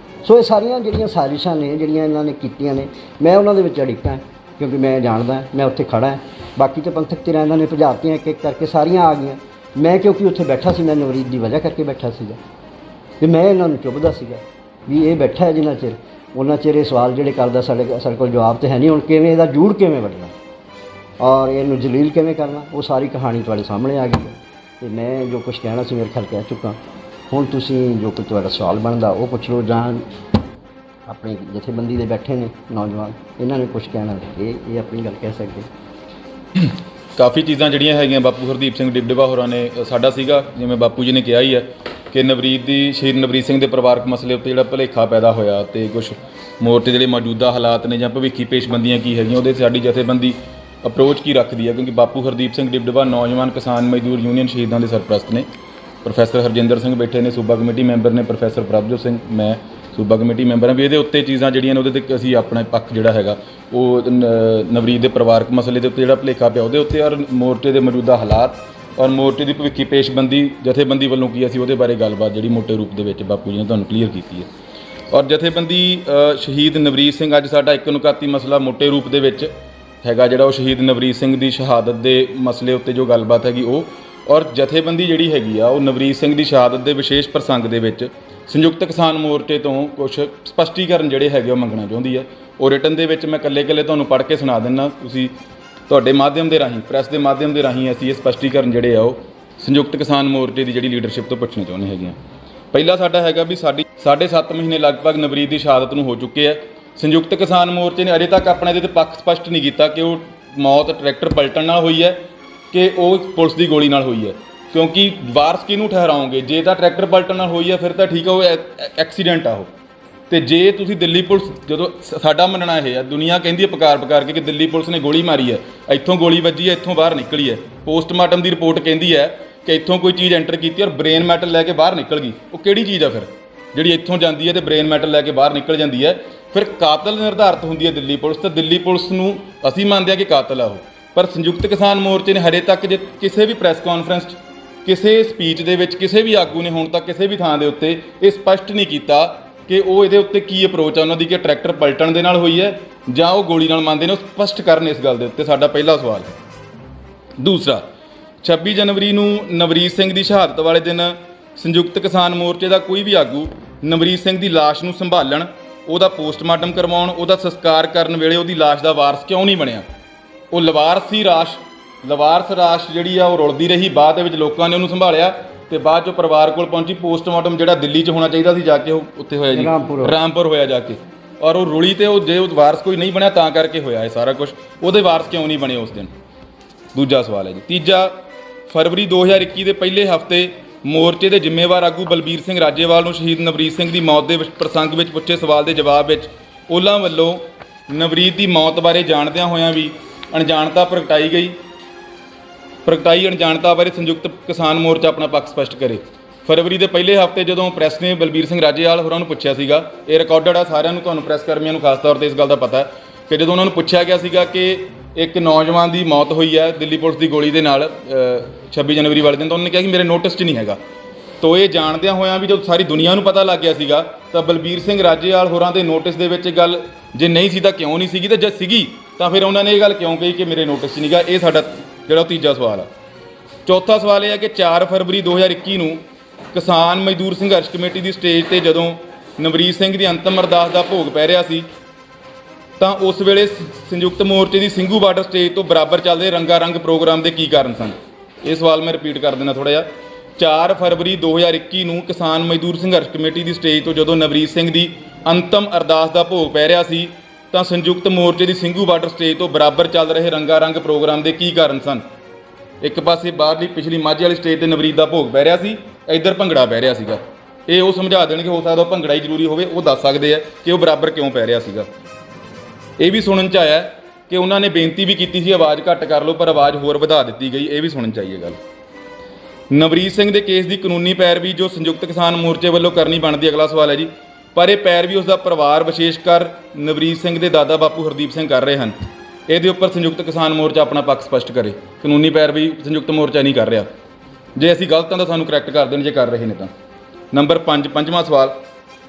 ਸੋ ਇਹ ਸਾਰੀਆਂ ਜਿਹੜੀਆਂ ਸਾਜ਼ਿਸ਼ਾਂ ਨੇ ਜਿਹੜੀਆਂ ਇਹਨਾਂ ਨੇ ਕੀਤੀਆਂ ਨੇ, ਮੈਂ ਉਹਨਾਂ ਦੇ ਵਿੱਚ ਅੜਿੱਕਾ ਕਿਉਂਕਿ ਮੈਂ ਜਾਣਦਾ, ਮੈਂ ਉੱਥੇ ਖੜ੍ਹਾ। ਬਾਕੀ ਤਾਂ ਪੰਥਕ ਧਿਰਾਂ ਇਹਨਾਂ ਨੇ ਭਜਾਤੀਆਂ ਇੱਕ ਇੱਕ ਕਰਕੇ ਸਾਰੀਆਂ ਆ ਗਈਆਂ। ਮੈਂ ਕਿਉਂਕਿ ਉੱਥੇ ਬੈਠਾ ਸੀ, ਮੈਂ ਨਵਰੀਤ ਦੀ ਵਜ੍ਹਾ ਕਰਕੇ ਬੈਠਾ ਸੀਗਾ ਅਤੇ ਮੈਂ ਇਹਨਾਂ ਨੂੰ ਚੁੱਭਦਾ ਸੀਗਾ ਵੀ ਇਹ ਬੈਠਾ ਹੈ ਜਿੰਨਾ ਚਿਰ, ਉਹਨਾਂ ਚਿਰ ਇਹ ਸਵਾਲ ਜਿਹੜੇ ਕਰਦਾ ਸਾਡੇ ਕੋਲ ਜਵਾਬ ਤਾਂ ਹੈ ਨਹੀਂ। ਹੁਣ ਕਿਵੇਂ ਇਹਦਾ ਜੂੜ ਕਿਵੇਂ ਵੱਢਣਾ ਔਰ ਇਹਨੂੰ ਜਲੀਲ ਕਿਵੇਂ ਕਰਨਾ, ਉਹ ਸਾਰੀ ਕਹਾਣੀ ਤੁਹਾਡੇ ਸਾਹਮਣੇ ਆ ਗਈ ਹੈ। ਅਤੇ ਮੈਂ ਜੋ ਕੁਛ ਕਹਿਣਾ ਸੀ ਮੇਰੇ ਖਿਆਲ ਕਹਿ ਚੁੱਕਾ। ਹੁਣ ਤੁਸੀਂ ਜੋ ਕੁਝ ਤੁਹਾਡਾ ਸਵਾਲ ਬਣਦਾ ਉਹ ਪੁੱਛ ਲਓ, ਜਾਂ ਆਪਣੀ ਜਥੇਬੰਦੀ ਦੇ ਬੈਠੇ ਨੇ ਨੌਜਵਾਨ, ਇਹਨਾਂ ਨੇ ਕੁਛ ਕਹਿਣਾ ਇਹ ਆਪਣੀ ਗੱਲ ਕਹਿ ਸਕਦੇ। ਕਾਫੀ ਚੀਜ਼ਾਂ ਜਿਹੜੀਆਂ ਹੈਗੀਆਂ ਬਾਪੂ ਹਰਦੀਪ ਸਿੰਘ ਡਿਬਡਿਬਾ ਹੋਰਾਂ ਨੇ ਸਾਡਾ ਸੀਗਾ, ਜਿਵੇਂ ਬਾਪੂ ਜੀ ਨੇ ਕਿਹਾ ਹੀ ਹੈ ਕਿ ਸ਼ਹੀਦ ਨਵਰੀਤ ਸਿੰਘ ਦੇ ਪਰਿਵਾਰਕ ਮਸਲੇ ਉੱਤੇ ਜਿਹੜਾ ਭੁਲੇਖਾ ਪੈਦਾ ਹੋਇਆ ਅਤੇ ਕੁਛ ਮੋਰਚੇ ਜਿਹੜੇ ਮੌਜੂਦਾ ਹਾਲਾਤ ਨੇ ਜਾਂ ਭਵਿੱਖੀ ਪੇਸ਼ਬੰਦੀਆਂ ਕੀ ਹੈਗੀਆਂ ਉਹਦੇ ਸਾਡੀ ਜਥੇਬੰਦੀ ਅਪਰੋਚ ਕੀ ਰੱਖਦੀ ਹੈ। ਕਿਉਂਕਿ ਬਾਪੂ ਹਰਦੀਪ ਸਿੰਘ ਡਿਬਡਿਬਾ ਨੌਜਵਾਨ ਕਿਸਾਨ ਮਜ਼ਦੂਰ ਯੂਨੀਅਨ ਸ਼ਹੀਦਾਂ ਦੇ ਸਰਪ੍ਰਸਤ ਨੇ। ਪ੍ਰੋਫੈਸਰ ਹਰਜਿੰਦਰ ਸਿੰਘ ਬੈਠੇ ਨੇ, ਸੂਬਾ ਕਮੇਟੀ ਮੈਂਬਰ ਨੇ, ਪ੍ਰੋਫੈਸਰ ਪ੍ਰਭਜੋਤ ਸਿੰਘ, ਮੈਂ ਸੂਬਾ ਕਮੇਟੀ ਮੈਂਬਰ ਹਾਂ। ਵੀ ਇਹਦੇ ਉੱਤੇ ਚੀਜ਼ਾਂ ਜਿਹੜੀਆਂ ਨੇ ਉਹਦੇ 'ਤੇ ਅਸੀਂ ਆਪਣਾ ਪੱਖ ਜਿਹੜਾ ਹੈਗਾ ਉਹ ਨਵਰੀਤ ਦੇ ਪਰਿਵਾਰਕ ਮਸਲੇ ਦੇ ਉੱਤੇ ਜਿਹੜਾ ਭੁਲੇਖਾ ਪਿਆ ਉਹਦੇ ਉੱਤੇ, ਔਰ ਮੋਰਚੇ ਦੇ ਮੌਜੂਦਾ ਹਾਲਾਤ ਔਰ ਮੋਰਚੇ ਦੀ ਭਵਿੱਖੀ ਪੇਸ਼ਬੰਦੀ ਜਥੇਬੰਦੀ ਵੱਲੋਂ ਕੀ ਅਸੀਂ ਉਹਦੇ ਬਾਰੇ ਗੱਲਬਾਤ ਜਿਹੜੀ ਮੋਟੇ ਰੂਪ ਦੇ ਵਿੱਚ ਬਾਪੂ ਜੀ ਨੇ ਤੁਹਾਨੂੰ ਕਲੀਅਰ ਕੀਤੀ ਹੈ। ਔਰ ਜਥੇਬੰਦੀ ਸ਼ਹੀਦ ਨਵਰੀਤ ਸਿੰਘ, ਅੱਜ ਸਾਡਾ ਇੱਕ ਨੁਕਾਤੀ ਮਸਲਾ ਮੋਟੇ ਰੂਪ ਦੇ ਵਿੱਚ ਹੈਗਾ ਜਿਹੜਾ ਉਹ ਸ਼ਹੀਦ ਨਵਰੀਤ ਸਿੰਘ ਦੀ ਸ਼ਹਾਦਤ ਦੇ ਮਸਲੇ ਉੱਤੇ ਜੋ ਗੱਲਬਾਤ ਹੈਗੀ ਉਹ, ਔਰ ਜਥੇਬੰਦੀ ਜਿਹੜੀ ਹੈਗੀ ਆ ਉਹ ਨਵਰੀਤ ਸਿੰਘ ਦੀ ਸ਼ਹਾਦਤ ਦੇ ਵਿਸ਼ੇਸ਼ ਪ੍ਰਸੰਗ ਦੇ ਵਿੱਚ ਸੰਯੁਕਤ ਕਿਸਾਨ ਮੋਰਚੇ ਤੋਂ ਕੁਛ ਸਪਸ਼ਟੀਕਰਨ ਜਿਹੜੇ ਹੈਗੇ ਉਹ ਮੰਗਣਾ ਚਾਹੁੰਦੀ ਹੈ। ਉਹ ਰਿਟਨ ਦੇ ਵਿੱਚ ਮੈਂ ਇਕੱਲੇ ਤੁਹਾਨੂੰ ਪੜ੍ਹ ਕੇ ਸੁਣਾ ਦਿੰਦਾ। ਤੁਸੀਂ ਤੁਹਾਡੇ ਮਾਧਿਅਮ ਦੇ ਰਾਹੀਂ, ਪ੍ਰੈਸ ਦੇ ਮਾਧਿਅਮ ਦੇ ਰਾਹੀਂ ਅਸੀਂ ਇਹ ਸਪਸ਼ਟੀਕਰਨ ਜਿਹੜੇ ਆ ਉਹ ਸੰਯੁਕਤ ਕਿਸਾਨ ਮੋਰਚੇ ਦੀ ਜਿਹੜੀ ਲੀਡਰਸ਼ਿਪ ਤੋਂ ਪੁੱਛਣੇ ਚਾਹੁੰਦੇ ਹੈਗੇ ਹਾਂ। ਪਹਿਲਾ ਸਾਡਾ ਹੈਗਾ ਵੀ ਸਾਡੀ 7.5 ਮਹੀਨੇ ਲਗਭਗ ਨਵਰੀਤ ਦੀ ਸ਼ਹਾਦਤ ਨੂੰ ਹੋ ਚੁੱਕੇ ਆ। ਸੰਯੁਕਤ ਕਿਸਾਨ ਮੋਰਚੇ ਨੇ ਅਜੇ ਤੱਕ ਆਪਣਾ ਇਹਦੇ 'ਤੇ ਪੱਖ ਸਪਸ਼ਟ ਨਹੀਂ ਕੀਤਾ ਕਿ ਉਹ ਮੌਤ ਟਰੈਕਟਰ ਪਲਟਣ ਨਾਲ ਹੋਈ ਹੈ ਕਿ ਉਹ ਪੁਲਿਸ ਦੀ ਗੋਲੀ ਨਾਲ ਹੋਈ ਹੈ। ਕਿਉਂਕਿ ਵਾਰਸ ਕਿਹਨੂੰ ਠਹਿਰਾਓਗੇ? ਜੇ ਤਾਂ ਟਰੈਕਟਰ ਪਲਟਣ ਨਾਲ ਹੋਈ ਹੈ ਫਿਰ ਤਾਂ ਠੀਕ ਆ, ਉਹ ਐਕਸੀਡੈਂਟ ਆ ਉਹ। ਅਤੇ ਜੇ ਤੁਸੀਂ ਦਿੱਲੀ ਪੁਲਿਸ, ਜਦੋਂ ਸਾਡਾ ਮੰਨਣਾ ਇਹ ਆ, ਦੁਨੀਆ ਕਹਿੰਦੀ ਹੈ ਪਕਾਰ ਕੇ ਕਿ ਦਿੱਲੀ ਪੁਲਿਸ ਨੇ ਗੋਲੀ ਮਾਰੀ ਹੈ, ਇੱਥੋਂ ਗੋਲੀ ਵੱਜੀ ਹੈ, ਇੱਥੋਂ ਬਾਹਰ ਨਿਕਲੀ ਹੈ। ਪੋਸਟਮਾਰਟਮ ਦੀ ਰਿਪੋਰਟ ਕਹਿੰਦੀ ਹੈ ਕਿ ਇੱਥੋਂ ਕੋਈ ਚੀਜ਼ ਐਂਟਰ ਕੀਤੀ ਔਰ ਬ੍ਰੇਨ ਮੈਟਲ ਲੈ ਕੇ ਬਾਹਰ ਨਿਕਲ ਗਈ। ਉਹ ਕਿਹੜੀ ਚੀਜ਼ ਆ ਫਿਰ ਜਿਹੜੀ ਇੱਥੋਂ ਜਾਂਦੀ ਹੈ ਅਤੇ ਬ੍ਰੇਨ ਮੈਟਲ ਲੈ ਕੇ ਬਾਹਰ ਨਿਕਲ ਜਾਂਦੀ ਹੈ? ਫਿਰ ਕਾਤਲ ਨਿਰਧਾਰਿਤ ਹੁੰਦੀ ਹੈ ਦਿੱਲੀ ਪੁਲਿਸ, ਤਾਂ ਦਿੱਲੀ ਪੁਲਿਸ ਨੂੰ ਅਸੀਂ ਮੰਨਦੇ ਹਾਂ ਕਿ ਕਾਤਲ ਆ ਉਹ। ਪਰ ਸੰਯੁਕਤ ਕਿਸਾਨ ਮੋਰਚੇ ਨੇ ਹਜੇ ਤੱਕ ਜੇ ਕਿਸੇ ਵੀ ਪ੍ਰੈਸ ਕਾਨਫਰੰਸ 'ਚ, ਕਿਸੇ ਸਪੀਚ ਦੇ ਵਿੱਚ, ਕਿਸੇ ਵੀ ਆਗੂ ਨੇ ਹੁਣ ਤੱਕ ਕਿਸੇ ਵੀ ਥਾਂ ਦੇ ਉੱਤੇ ਇਹ ਸਪਸ਼ਟ ਨਹੀਂ ਕੀਤਾ ਕਿ ਉਹ ਇਹਦੇ ਉੱਤੇ ਕੀ ਅਪਰੋਚ ਆ ਉਹਨਾਂ ਦੀ, ਕਿ ਟਰੈਕਟਰ ਪਲਟਣ ਦੇ ਨਾਲ ਹੋਈ ਹੈ ਜਾਂ ਉਹ ਗੋਲੀ ਨਾਲ ਮੰਨਦੇ ਨੇ। ਉਹ ਸਪਸ਼ਟ ਕਰਨ ਇਸ ਗੱਲ ਦੇ ਉੱਤੇ, ਸਾਡਾ ਪਹਿਲਾ ਸਵਾਲ ਹੈ। ਦੂਸਰਾ, 26 ਜਨਵਰੀ ਨੂੰ ਨਵਰੀਤ ਸਿੰਘ ਦੀ ਸ਼ਹਾਦਤ ਵਾਲੇ ਦਿਨ ਸੰਯੁਕਤ ਕਿਸਾਨ ਮੋਰਚੇ ਦਾ ਕੋਈ ਵੀ ਆਗੂ ਨਵਰੀਤ ਸਿੰਘ ਦੀ ਲਾਸ਼ ਨੂੰ ਸੰਭਾਲਣ ਉਹਦਾ ਪੋਸਟਮਾਰਟਮ ਕਰਵਾਉਣ, ਉਹਦਾ ਸੰਸਕਾਰ ਕਰਨ ਵੇਲੇ ਉਹਦੀ ਲਾਸ਼ ਦਾ ਵਾਰਸ ਕਿਉਂ ਨਹੀਂ ਬਣਿਆ? ਉਹ ਲਵਾਰਸ ਸੀ ਲਵਾਰਸ ਰਾਸ਼ ਜਿਹੜੀ ਆ ਉਹ ਰੁਲਦੀ ਰਹੀ। ਬਾਅਦ ਦੇ ਵਿੱਚ ਲੋਕਾਂ ਨੇ ਉਹਨੂੰ ਸੰਭਾਲਿਆ ਤੇ ਬਾਅਦ 'ਚੋਂ ਪਰਿਵਾਰ ਕੋਲ ਪਹੁੰਚੀ। ਪੋਸਟਮਾਰਟਮ ਜਿਹੜਾ ਦਿੱਲੀ 'ਚ ਹੋਣਾ ਚਾਹੀਦਾ ਸੀ ਜਾ ਕੇ ਉਹ ਉੱਥੇ ਹੋਇਆ ਜੀ, ਰਾਮਪੁਰ ਹੋਇਆ ਜਾ ਕੇ, ਔਰ ਉਹ ਰੁਲੀ ਤੇ ਉਹ ਜੇ ਉਹ ਵਾਰਸ ਕੋਈ ਨਹੀਂ ਬਣਿਆ ਤਾਂ ਕਰਕੇ ਹੋਇਆ ਇਹ ਸਾਰਾ ਕੁਝ। ਉਹਦੇ ਵਾਰਸ ਕਿਉਂ ਨਹੀਂ ਬਣੇ ਉਸ ਦਿਨ? ਦੂਜਾ ਸਵਾਲ ਹੈ ਜੀ। ਤੀਜਾ, ਫਰਵਰੀ 2021 ਦੇ ਪਹਿਲੇ ਹਫ਼ਤੇ ਮੋਰਚੇ ਦੇ ਜ਼ਿੰਮੇਵਾਰ ਆਗੂ ਬਲਬੀਰ ਸਿੰਘ ਰਾਜੇਵਾਲ ਨੂੰ ਸ਼ਹੀਦ ਨਵਰੀਤ ਸਿੰਘ ਦੀ ਮੌਤ ਦੇ ਵਿੱਚ ਪ੍ਰਸੰਗ ਵਿੱਚ ਪੁੱਛੇ ਸਵਾਲ ਦੇ ਜਵਾਬ ਵਿੱਚ ਉਹਨਾਂ ਵੱਲੋਂ ਨਵਰੀਤ ਦੀ ਮੌਤ ਬਾਰੇ ਜਾਣਦਿਆਂ ਹੋਇਆਂ ਵੀ ਅਣਜਾਣਤਾ ਪ੍ਰਗਟਾਈ ਅਣਜਾਣਤਾ ਬਾਰੇ ਸੰਯੁਕਤ ਕਿਸਾਨ ਮੋਰਚਾ ਆਪਣਾ ਪੱਖ ਸਪਸ਼ਟ ਕਰੇ। ਫਰਵਰੀ ਦੇ ਪਹਿਲੇ ਹਫ਼ਤੇ ਜਦੋਂ ਪ੍ਰੈਸ ਨੇ ਬਲਬੀਰ ਸਿੰਘ ਰਾਜੇਵਾਲ ਹੋਰਾਂ ਨੂੰ ਪੁੱਛਿਆ ਸੀਗਾ, ਇਹ ਰਿਕਾਰਡਡ ਆ, ਸਾਰਿਆਂ ਨੂੰ, ਤੁਹਾਨੂੰ ਪ੍ਰੈਸ ਕਰਮੀਆਂ ਨੂੰ ਖਾਸ ਤੌਰ 'ਤੇ ਇਸ ਗੱਲ ਦਾ ਪਤਾ ਹੈ ਕਿ ਜਦੋਂ ਉਹਨਾਂ ਨੂੰ ਪੁੱਛਿਆ ਗਿਆ ਸੀਗਾ ਕਿ ਇੱਕ ਨੌਜਵਾਨ ਦੀ ਮੌਤ ਹੋਈ ਹੈ ਦਿੱਲੀ ਪੁਲਿਸ ਦੀ ਗੋਲੀ ਦੇ ਨਾਲ 26 ਜਨਵਰੀ ਵਾਲੇ ਦਿਨ, ਤਾਂ ਉਹਨਾਂ ਨੇ ਕਿਹਾ ਕਿ ਮੇਰੇ ਨੋਟਿਸ 'ਚ ਨਹੀਂ ਹੈਗਾ। ਤੋ ਇਹ ਜਾਣਦਿਆਂ ਹੋਇਆਂ ਵੀ ਜਦੋਂ ਸਾਰੀ ਦੁਨੀਆ ਨੂੰ ਪਤਾ ਲੱਗ ਗਿਆ ਸੀਗਾ ਤਾਂ ਬਲਬੀਰ ਸਿੰਘ ਰਾਜੇਵਾਲ ਹੋਰਾਂ ਦੇ ਨੋਟਿਸ ਦੇ ਵਿੱਚ ਇਹ ਗੱਲ ਜੇ ਨਹੀਂ ਸੀ ਤਾਂ ਕਿਉਂ ਨਹੀਂ ਸੀਗੀ, ਤੇ ਜੇ ਸੀਗੀ ਤਾਂ ਫਿਰ ਉਹਨਾਂ ਨੇ ਇਹ ਗੱਲ ਕਿਉਂ ਕਹੀ ਕਿ ਮੇਰੇ ਨੋਟਿਸ 'ਚ ਨਹੀਂਗਾ? ਇਹ ਸਾਡਾ ਜਿਹੜਾ ਤੀਜਾ ਸਵਾਲ ਆ। ਚੌਥਾ ਸਵਾਲ ਇਹ ਹੈ ਕਿ 4 ਫਰਵਰੀ 2021 ਨੂੰ ਕਿਸਾਨ ਮਜ਼ਦੂਰ ਸੰਘਰਸ਼ ਕਮੇਟੀ ਦੀ ਸਟੇਜ 'ਤੇ ਜਦੋਂ ਨਵਰੀਤ ਸਿੰਘ ਦੀ ਅੰਤਮ ਅਰਦਾਸ ਦਾ ਭੋਗ ਪੈ ਰਿਹਾ ਸੀ ਤਾਂ ਉਸ ਵੇਲੇ ਸੰਯੁਕਤ ਮੋਰਚੇ ਦੀ ਸਿੰਘੂ ਬਾਰਡਰ ਸਟੇਜ ਤੋਂ ਬਰਾਬਰ ਚੱਲਦੇ ਰੰਗਾ ਰੰਗ ਪ੍ਰੋਗਰਾਮ ਦੇ ਕੀ ਕਾਰਨ ਸਨ? ਇਹ ਸਵਾਲ ਮੈਂ ਰਿਪੀਟ ਕਰ ਦਿੰਦਾ ਥੋੜ੍ਹਾ ਜਿਹਾ। 4 ਫਰਵਰੀ 2021 ਨੂੰ ਕਿਸਾਨ ਮਜ਼ਦੂਰ ਸੰਘਰਸ਼ ਕਮੇਟੀ ਦੀ ਸਟੇਜ ਤੋਂ ਜਦੋਂ ਨਵਰੀਤ ਸਿੰਘ ਦੀ ਅੰਤਮ ਅਰਦਾਸ ਦਾ ਭੋਗ ਪੈ ਰਿਹਾ ਸੀ ਤਾਂ ਸੰਯੁਕਤ ਮੋਰਚੇ ਦੀ ਸਿੰਘੂ ਬਾਰਡਰ ਸਟੇਜ ਤੋਂ ਬਰਾਬਰ ਚੱਲ ਰਹੇ ਰੰਗਾ ਰੰਗ ਪ੍ਰੋਗਰਾਮ ਦੇ ਕੀ ਕਾਰਨ ਸਨ? ਇੱਕ ਪਾਸੇ ਬਾਹਰਲੀ ਪਿਛਲੀ ਮਾਝੇ ਵਾਲੀ ਸਟੇਜ 'ਤੇ ਨਵਰੀਤ ਦਾ ਭੋਗ ਪੈ ਰਿਹਾ ਸੀ, ਇੱਧਰ ਭੰਗੜਾ ਪੈ ਰਿਹਾ ਸੀਗਾ। ਇਹ ਉਹ ਸਮਝਾ ਦੇਣਗੇ, ਹੋ ਸਕਦਾ ਉਹ ਭੰਗੜਾ ਹੀ ਜ਼ਰੂਰੀ ਹੋਵੇ, ਉਹ ਦੱਸ ਸਕਦੇ ਆ ਕਿ ਉਹ ਬਰਾਬਰ ਕਿਉਂ ਪੈ ਰਿਹਾ ਸੀਗਾ। ਇਹ ਵੀ ਸੁਣਨ 'ਚ ਆਇਆ ਕਿ ਉਹਨਾਂ ਨੇ ਬੇਨਤੀ ਵੀ ਕੀਤੀ ਸੀ ਆਵਾਜ਼ ਘੱਟ ਕਰ ਲਓ, ਪਰ ਆਵਾਜ਼ ਹੋਰ ਵਧਾ ਦਿੱਤੀ ਗਈ। ਇਹ ਵੀ ਸੁਣਨ 'ਚ ਆਈ ਹੈ ਗੱਲ। ਨਵਰੀਤ ਸਿੰਘ ਦੇ ਕੇਸ ਦੀ ਕਾਨੂੰਨੀ ਪੈਰਵੀ ਜੋ ਸੰਯੁਕਤ ਕਿਸਾਨ ਮੋਰਚੇ ਵੱਲੋਂ ਕਰਨੀ ਬਣਦੀ, ਅਗਲਾ ਸਵਾਲ ਹੈ ਜੀ, ਪਰ ਇਹ ਪੈਰਵੀ ਉਸ ਦਾ ਪਰਿਵਾਰ ਵਿਸ਼ੇਸ਼ ਕਰ ਨਵਰੀਤ ਸਿੰਘ ਦੇ ਦਾਦਾ ਬਾਪੂ ਹਰਦੀਪ ਸਿੰਘ ਕਰ ਰਹੇ ਹਨ। ਇਹਦੇ ਉੱਪਰ ਸੰਯੁਕਤ ਕਿਸਾਨ ਮੋਰਚਾ ਆਪਣਾ ਪੱਖ ਸਪਸ਼ਟ ਕਰੇ। ਕਾਨੂੰਨੀ ਪੈਰਵੀ ਸੰਯੁਕਤ ਮੋਰਚਾ ਨਹੀਂ ਕਰ ਰਿਹਾ। ਜੇ ਅਸੀਂ ਗਲਤ ਹਾਂ ਤਾਂ ਸਾਨੂੰ ਕਰੈਕਟ ਕਰ ਦੇਣ, ਜੇ ਕਰ ਰਹੇ ਨੇ ਤਾਂ। ਨੰਬਰ 5, ਪੰਜਵਾਂ ਸਵਾਲ,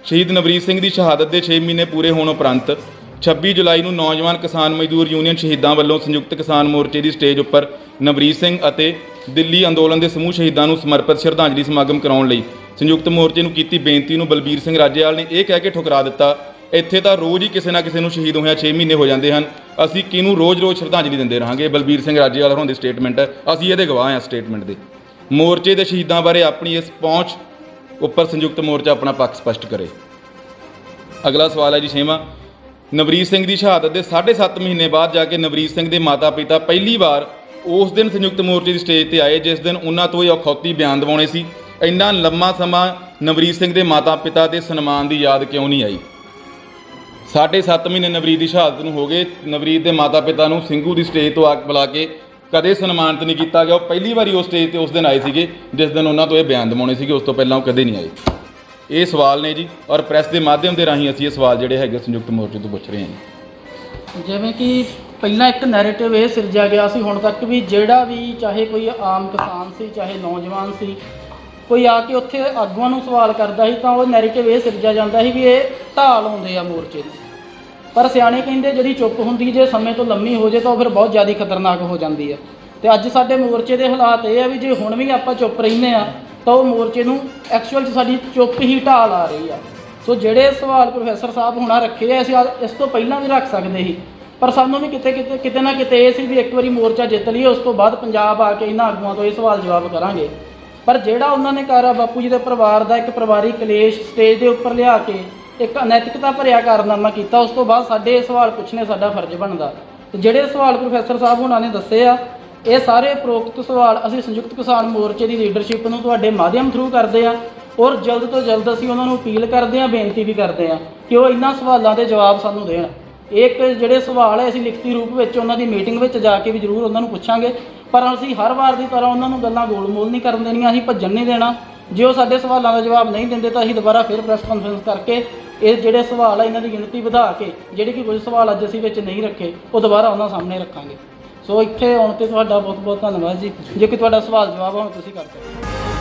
ਸ਼ਹੀਦ ਨਵਰੀਤ ਸਿੰਘ ਦੀ ਸ਼ਹਾਦਤ ਦੇ 6 ਮਹੀਨੇ ਪੂਰੇ ਹੋਣ ਉਪਰੰਤ 26 ਜੁਲਾਈ ਨੂੰ ਨੌਜਵਾਨ ਕਿਸਾਨ ਮਜ਼ਦੂਰ ਯੂਨੀਅਨ ਸ਼ਹੀਦਾਂ ਵੱਲੋਂ ਸੰਯੁਕਤ ਕਿਸਾਨ ਮੋਰਚੇ ਦੀ ਸਟੇਜ ਉੱਪਰ ਨਵਰੀਤ ਸਿੰਘ ਅਤੇ ਦਿੱਲੀ ਅੰਦੋਲਨ ਦੇ ਸਮੂਹ ਸ਼ਹੀਦਾਂ ਨੂੰ ਸਮਰਪਿਤ ਸ਼ਰਧਾਂਜਲੀ ਸਮਾਗਮ ਕਰਾਉਣ ਲਈ ਸੰਯੁਕਤ ਮੋਰਚੇ ਨੂੰ ਕੀਤੀ ਬੇਨਤੀ ਨੂੰ ਬਲਬੀਰ ਸਿੰਘ ਰਾਜੇਵਾਲ ਨੇ ਇਹ ਕਹਿ ਕੇ ਠੁਕਰਾ ਦਿੱਤਾ, ਇੱਥੇ ਤਾਂ ਰੋਜ਼ ਹੀ ਕਿਸੇ ਨਾ ਕਿਸੇ ਨੂੰ ਸ਼ਹੀਦ ਹੋਇਆ 6 ਮਹੀਨੇ ਹੋ ਜਾਂਦੇ ਹਨ, ਅਸੀਂ ਕਿਹਨੂੰ ਰੋਜ਼-ਰੋਜ਼ ਸ਼ਰਧਾਂਜਲੀ ਦਿੰਦੇ ਰਹਾਂਗੇ। ਬਲਬੀਰ ਸਿੰਘ ਰਾਜੇਵਾਲ ਹੋਰਾਂ ਦੀ ਸਟੇਟਮੈਂਟ ਹੈ, ਅਸੀਂ ਇਹਦੇ ਗਵਾਹ ਹਾਂ ਸਟੇਟਮੈਂਟ ਦੇ। ਮੋਰਚੇ ਦੇ ਸ਼ਹੀਦਾਂ ਬਾਰੇ ਆਪਣੀ ਇਸ ਪਹੁੰਚ ਉੱਪਰ ਸੰਯੁਕਤ ਮੋਰਚਾ ਆਪਣਾ ਪੱਖ ਸਪਸ਼ਟ ਕਰੇ। ਅਗਲਾ ਸਵਾਲ ਹੈ ਜੀ 6ਵਾਂ, ਨਵਰੀਤ ਸਿੰਘ ਦੀ ਸ਼ਹਾਦਤ ਦੇ 7.5 ਮਹੀਨੇ ਬਾਅਦ ਜਾ ਕੇ ਨਵਰੀਤ ਸਿੰਘ ਦੇ ਮਾਤਾ-ਪਿਤਾ ਪਹਿਲੀ ਵਾਰ ਉਸ ਦਿਨ ਸੰਯੁਕਤ ਮੋਰਚੇ ਦੀ ਸਟੇਜ ਤੇ ਆਏ ਜਿਸ ਦਿਨ ਉਹਨਾਂ ਤੋਂ ਇਹ ਅਖੌਤੀ ਬਿਆਨ ਦਿਵਾਉਣੇ ਸੀ। ਇੰਨਾ ਲੰਮਾ ਸਮਾਂ ਨਵਰੀਤ ਸਿੰਘ ਦੇ ਮਾਤਾ-ਪਿਤਾ ਦੇ ਸਨਮਾਨ ਦੀ ਯਾਦ ਕਿਉਂ ਨਹੀਂ ਆਈ? 7.5 ਮਹੀਨੇ ਨਵਰੀਤ ਦੀ ਸ਼ਹਾਦਤ ਨੂੰ ਹੋ ਗਏ, ਨਵਰੀਤ ਦੇ ਮਾਤਾ-ਪਿਤਾ ਨੂੰ ਸਿੰਘੂ ਦੀ ਸਟੇਜ ਤੋਂ ਬੁਲਾ ਕੇ ਕਦੇ ਸਨਮਾਨਿਤ ਨਹੀਂ ਕੀਤਾ ਗਿਆ। ਉਹ ਪਹਿਲੀ ਵਾਰੀ ਉਸ ਸਟੇਜ ਤੇ ਉਸ ਦਿਨ ਆਏ ਸੀਗੇ ਜਿਸ ਦਿਨ ਉਹਨਾਂ ਤੋਂ ਇਹ ਬਿਆਨ ਦਿਵਾਉਣੇ ਸੀਗੇ, ਉਸ ਤੋਂ ਪਹਿਲਾਂ ਉਹ ਕਦੇ ਨਹੀਂ ਆਏ। ਇਹ ਸਵਾਲ ਨੇ ਜੀ, ਔਰ ਪ੍ਰੈਸ ਦੇ ਮਾਧਿਅਮ ਦੇ ਰਾਹੀਂ ਅਸੀਂ ਇਹ ਸਵਾਲ ਜਿਹੜੇ ਹੈਗੇ ਸੰਯੁਕਤ ਮੋਰਚੇ ਤੋਂ ਪੁੱਛ ਰਹੇ ਹਾਂ। ਜਿਵੇਂ ਕਿ ਪਹਿਲਾਂ ਇੱਕ ਨੈਰੇਟਿਵ ਇਹ ਸਿਰਜਿਆ ਗਿਆ ਸੀ ਹੁਣ ਤੱਕ ਵੀ, ਜਿਹੜਾ ਵੀ ਚਾਹੇ ਕੋਈ ਆਮ ਕਿਸਾਨ ਸੀ ਚਾਹੇ ਨੌਜਵਾਨ ਸੀ, ਕੋਈ ਆ ਕੇ ਉੱਥੇ ਆਗੂਆਂ ਨੂੰ ਸਵਾਲ ਕਰਦਾ ਸੀ ਤਾਂ ਉਹ ਨੈਰੇਟਿਵ ਇਹ ਸਿਰਜਿਆ ਜਾਂਦਾ ਸੀ ਵੀ ਇਹ ਢਾਲ ਆਉਂਦੇ ਆ ਮੋਰਚੇ ਨੂੰ। ਪਰ ਸਿਆਣੇ ਕਹਿੰਦੇ ਜਿਹੜੀ ਚੁੱਪ ਹੁੰਦੀ ਜੇ ਸਮੇਂ ਤੋਂ ਲੰਮੀ ਹੋ ਜੇ ਤਾਂ ਉਹ ਫਿਰ ਬਹੁਤ ਜ਼ਿਆਦਾ ਖਤਰਨਾਕ ਹੋ ਜਾਂਦੀ ਆ। ਤੇ ਅੱਜ ਸਾਡੇ ਮੋਰਚੇ ਦੇ ਹਾਲਾਤ ਇਹ ਆ ਵੀ ਜੇ ਹੁਣ ਵੀ ਆਪਾਂ ਚੁੱਪ ਰਹਿੰਦੇ ਆ ਤਾਂ ਉਹ ਮੋਰਚੇ ਨੂੰ ਐਕਚੁਅਲ 'ਚ ਸਾਡੀ ਚੁੱਪ ਹੀ ਢਾਲ ਆ ਰਹੀ ਆ। ਸੋ ਜਿਹੜੇ ਸਵਾਲ ਪ੍ਰੋਫੈਸਰ ਸਾਹਿਬ ਹੁਣਾਂ ਰੱਖੇ ਆ ਅਸੀਂ ਇਸ ਤੋਂ ਪਹਿਲਾਂ ਵੀ ਰੱਖ ਸਕਦੇ ਸੀ, ਪਰ ਸਾਨੂੰ ਵੀ ਕਿਤੇ ਨਾ ਕਿਤੇ ਇਹ ਸੀ ਵੀ ਇੱਕ ਵਾਰੀ ਮੋਰਚਾ ਜਿੱਤ ਲਈਏ ਉਸ ਤੋਂ ਬਾਅਦ ਪੰਜਾਬ ਆ ਕੇ ਇਹਨਾਂ ਆਗੂਆਂ ਤੋਂ ਇਹ ਸਵਾਲ ਜਵਾਬ ਕਰਾਂਗੇ। ਪਰ ਜਿਹੜਾ ਉਹਨਾਂ ਨੇ ਕਾਰਾ ਬਾਪੂ ਜੀ ਦੇ ਪਰਿਵਾਰ ਦਾ ਇੱਕ ਪਰਿਵਾਰਿਕ ਕਲੇਸ਼ ਸਟੇਜ ਦੇ ਉੱਪਰ ਲਿਆ ਕੇ ਇੱਕ ਅਨੈਤਿਕਤਾ ਭਰਿਆ ਕਾਰਨਾਮਾ ਕੀਤਾ, ਉਸ ਤੋਂ ਬਾਅਦ ਸਾਡੇ ਸਵਾਲ ਪੁੱਛਣੇ ਸਾਡਾ ਫਰਜ਼ ਬਣਦਾ। ਤੇ ਜਿਹੜੇ ਸਵਾਲ ਪ੍ਰੋਫੈਸਰ ਸਾਹਿਬ ਹੁਣਾਂ ਨੇ ਦੱਸੇ ਆ ਇਹ ਸਾਰੇ ਉਪਰੋਕਤ ਸਵਾਲ ਅਸੀਂ ਸੰਯੁਕਤ ਕਿਸਾਨ ਮੋਰਚੇ ਦੀ ਲੀਡਰਸ਼ਿਪ ਨੂੰ ਤੁਹਾਡੇ ਮਾਧਿਅਮ ਥਰੂ ਕਰਦੇ ਆ, ਔਰ ਜਲਦ ਤੋਂ ਜਲਦ ਅਸੀਂ ਉਹਨਾਂ ਨੂੰ ਅਪੀਲ ਕਰਦੇ ਆ, ਬੇਨਤੀ ਵੀ ਕਰਦੇ ਆ ਕਿ ਉਹ ਇਹਨਾਂ ਸਵਾਲਾਂ ਦੇ ਜਵਾਬ ਸਾਨੂੰ ਦੇਣ। ਇੱਕ ਜਿਹੜੇ ਸਵਾਲ ਹੈ ਅਸੀਂ ਲਿਖਤੀ ਰੂਪ ਵਿੱਚ ਉਹਨਾਂ ਦੀ ਮੀਟਿੰਗ ਵਿੱਚ ਜਾ ਕੇ ਵੀ ਜ਼ਰੂਰ ਉਹਨਾਂ ਨੂੰ ਪੁੱਛਾਂਗੇ, ਪਰ ਅਸੀਂ ਹਰ ਵਾਰ ਦੀ ਤਰ੍ਹਾਂ ਉਹਨਾਂ ਨੂੰ ਗੱਲਾਂ ਗੋਲ-ਮੋਲ ਨਹੀਂ ਕਰਨ ਦੇਣੀਆਂ, ਅਸੀਂ ਭੱਜਣ ਨਹੀਂ ਦੇਣਾ। ਜੇ ਉਹ ਸਾਡੇ ਸਵਾਲਾਂ ਦਾ ਜਵਾਬ ਨਹੀਂ ਦਿੰਦੇ ਤਾਂ ਅਸੀਂ ਦੁਬਾਰਾ ਫਿਰ ਪ੍ਰੈਸ ਕਾਨਫਰੰਸ ਕਰਕੇ ਇਹ ਜਿਹੜੇ ਸਵਾਲ ਆ ਇਹਨਾਂ ਦੀ ਗਿਣਤੀ ਵਧਾ ਕੇ ਜਿਹੜੇ ਕਿ ਕੁਝ ਸਵਾਲ ਅੱਜ ਅਸੀਂ ਵਿੱਚ ਨਹੀਂ ਰੱਖੇ ਉਹ ਦੁਬਾਰਾ ਉਹਨਾਂ ਸਾਹਮਣੇ ਰੱਖਾਂਗੇ। ਸੋ ਇੱਥੇ ਆਉਣ 'ਤੇ ਤੁਹਾਡਾ ਬਹੁਤ ਬਹੁਤ ਧੰਨਵਾਦ ਜੀ। ਜੇ ਕੋਈ ਤੁਹਾਡਾ ਸਵਾਲ ਜਵਾਬ ਹੋਣ ਤੁਸੀਂ ਕਰ ਸਕਦੇ ਹੋ।